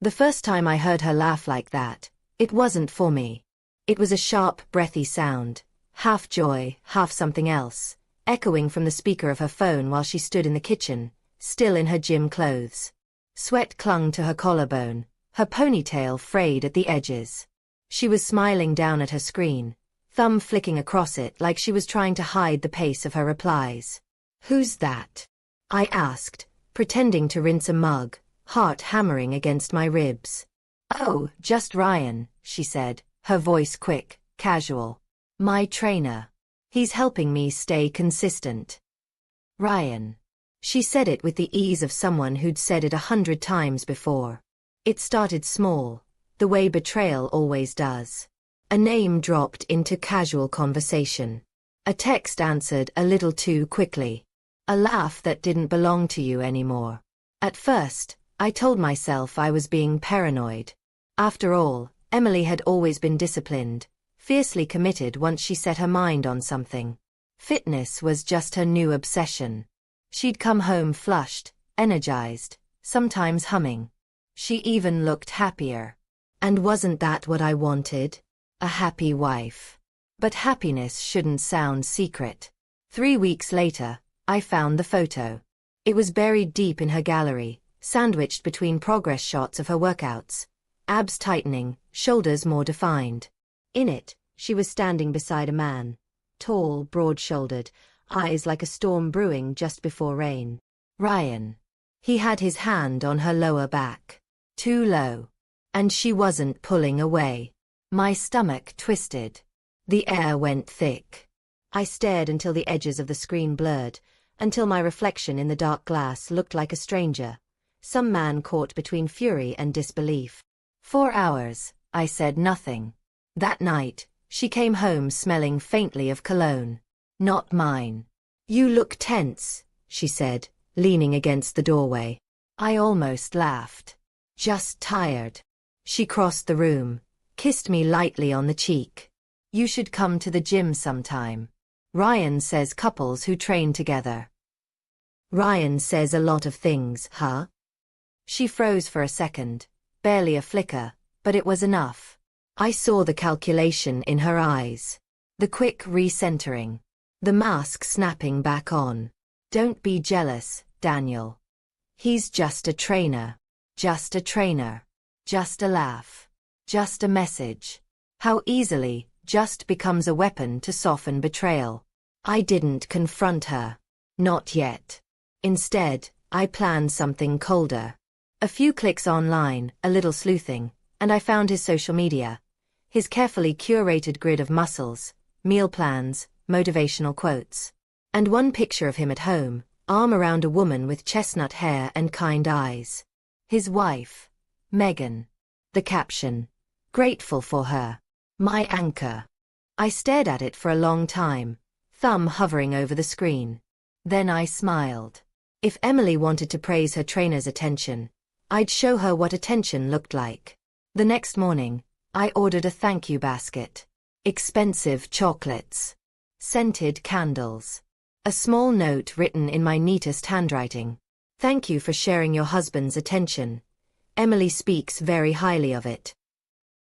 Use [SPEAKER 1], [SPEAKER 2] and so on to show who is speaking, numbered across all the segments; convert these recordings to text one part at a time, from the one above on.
[SPEAKER 1] The first time I heard her laugh like that, it wasn't for me. It was a sharp, breathy sound, half joy, half something else, echoing from the speaker of her phone while she stood in the kitchen, still in her gym clothes. Sweat clung to her collarbone, her ponytail frayed at the edges. She was smiling down at her screen, thumb flicking across it like she was trying to hide the pace of her replies. "Who's that?" I asked, pretending to rinse a mug, heart hammering against my ribs. "Oh, just Ryan," she said, her voice quick, casual. "My trainer. He's helping me stay consistent." Ryan. She said it with the ease of someone who'd said it 100 times before. It started small, the way betrayal always does. A name dropped into casual conversation. A text answered a little too quickly. A laugh that didn't belong to you anymore. At first, I told myself I was being paranoid. After all, Emily had always been disciplined, fiercely committed once she set her mind on something. Fitness was just her new obsession. She'd come home flushed, energized, sometimes humming. She even looked happier. And wasn't that what I wanted? A happy wife. But happiness shouldn't sound secret. 3 weeks later, I found the photo. It was buried deep in her gallery, sandwiched between progress shots of her workouts. Abs tightening, shoulders more defined. In it, she was standing beside a man. Tall, broad-shouldered, eyes like a storm brewing just before rain. Ryan. He had his hand on her lower back. Too low. And she wasn't pulling away. My stomach twisted. The air went thick. I stared until the edges of the screen blurred, until my reflection in the dark glass looked like a stranger, some man caught between fury and disbelief. 4 hours, I said nothing. That night, she came home smelling faintly of cologne. Not mine. "You look tense," she said, leaning against the doorway. I almost laughed. "Just tired." She crossed the room, kissed me lightly on the cheek. "You should come to the gym sometime. Ryan says couples who train together." "Ryan says a lot of things, huh?" She froze for a second, barely a flicker, but it was enough. I saw the calculation in her eyes. The quick recentering. The mask snapping back on. "Don't be jealous, Daniel. He's just a trainer. Just a trainer. Just a laugh. Just a message." How easily just becomes a weapon to soften betrayal. I didn't confront her. Not yet. Instead, I planned something colder. A few clicks online, a little sleuthing, and I found his social media. His carefully curated grid of muscles, meal plans, motivational quotes. And one picture of him at home, arm around a woman with chestnut hair and kind eyes. His wife, Megan. The caption, "Grateful for her. My anchor." I stared at it for a long time, thumb hovering over the screen. Then I smiled. If Emily wanted to praise her trainer's attention, I'd show her what attention looked like. The next morning, I ordered a thank you basket. Expensive chocolates. Scented candles. A small note written in my neatest handwriting. "Thank you for sharing your husband's attention. Emily speaks very highly of it."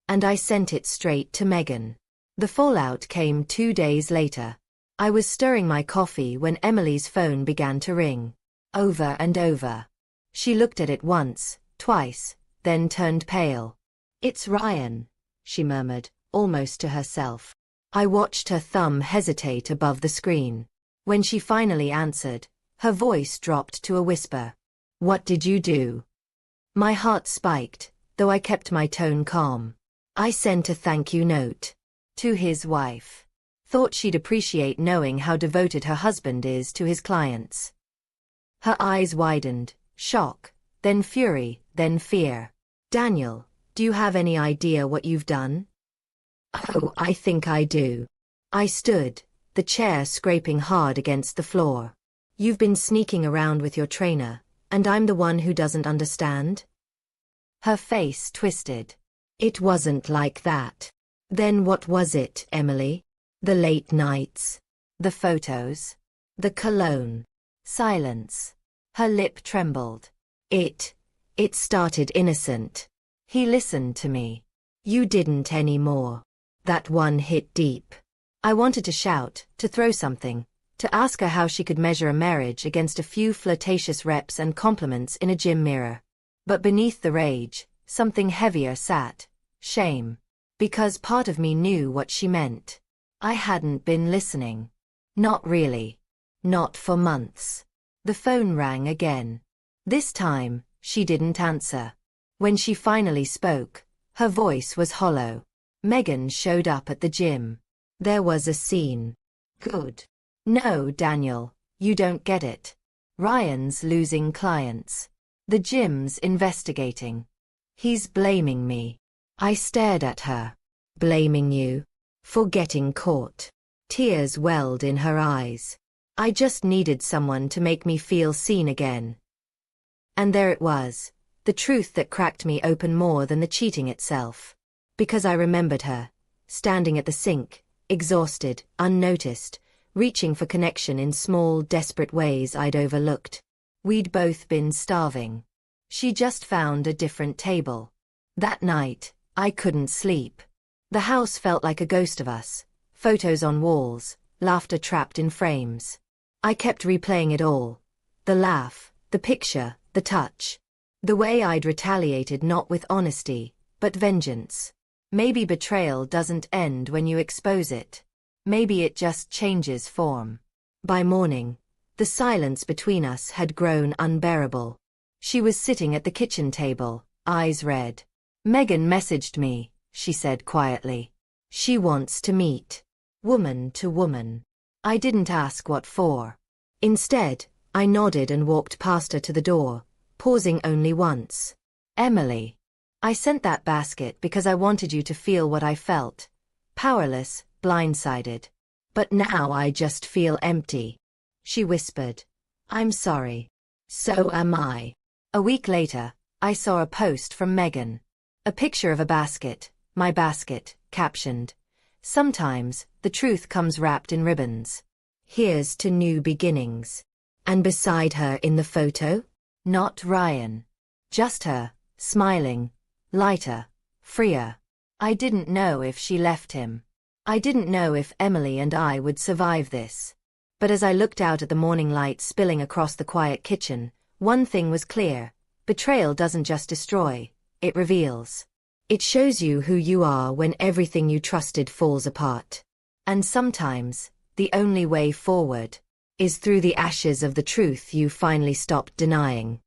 [SPEAKER 1] And I sent it straight to Megan. The fallout came 2 days later. I was stirring my coffee when Emily's phone began to ring. Over and over. She looked at it once, twice, then turned pale. "It's Ryan," she murmured, almost to herself. I watched her thumb hesitate above the screen. When she finally answered, her voice dropped to a whisper. "What did you do?" My heart spiked, though I kept my tone calm. "I sent a thank you note. To his wife. Thought she'd appreciate knowing how devoted her husband is to his clients." Her eyes widened, shock, then fury, then fear. "Daniel, do you have any idea what you've done?" "Oh, I think I do." I stood, the chair scraping hard against the floor. "You've been sneaking around with your trainer, and I'm the one who doesn't understand?" Her face twisted. "It wasn't like that." "Then what was it, Emily? The late nights? The photos? The cologne?" Silence. Her lip trembled. It started innocent. He listened to me. You didn't anymore. That one hit deep. I wanted to shout, to throw something, to ask her how she could measure a marriage against a few flirtatious reps and compliments in a gym mirror. But beneath the rage, something heavier sat. Shame. Because part of me knew what she meant. I hadn't been listening. Not really. Not for months. The phone rang again. This time, she didn't answer. When she finally spoke, her voice was hollow. Megan showed up at the gym. There was a scene. Good. No, Daniel, you don't get it. Ryan's losing clients. The gym's investigating. He's blaming me. I stared at her. Blaming you? For getting caught. Tears welled in her eyes. I just needed someone to make me feel seen again. And there it was, the truth that cracked me open more than the cheating itself. Because I remembered her, standing at the sink, exhausted, unnoticed, reaching for connection in small, desperate ways I'd overlooked. We'd both been starving. She just found a different table. That night, I couldn't sleep. The house felt like a ghost of us, photos on walls, laughter trapped in frames. I kept replaying it all. The laugh, the picture, the touch. The way I'd retaliated not with honesty, but vengeance. Maybe betrayal doesn't end when you expose it. Maybe it just changes form. By morning, the silence between us had grown unbearable. She was sitting at the kitchen table, eyes red. Megan messaged me, she said quietly. She wants to meet. Woman to woman. I didn't ask what for. Instead, I nodded and walked past her to the door, pausing only once. Emily. I sent that basket because I wanted you to feel what I felt. Powerless, blindsided. But now I just feel empty. She whispered. I'm sorry. So am I. A week later, I saw a post from Megan. A picture of a basket, my basket, captioned. Sometimes, the truth comes wrapped in ribbons. Here's to new beginnings. And beside her in the photo? Not Ryan. Just her, smiling, lighter, freer. I didn't know if she left him. I didn't know if Emily and I would survive this. But as I looked out at the morning light spilling across the quiet kitchen, one thing was clear. Betrayal doesn't just destroy, it reveals. It shows you who you are when everything you trusted falls apart. And sometimes, the only way forward is through the ashes of the truth you finally stopped denying.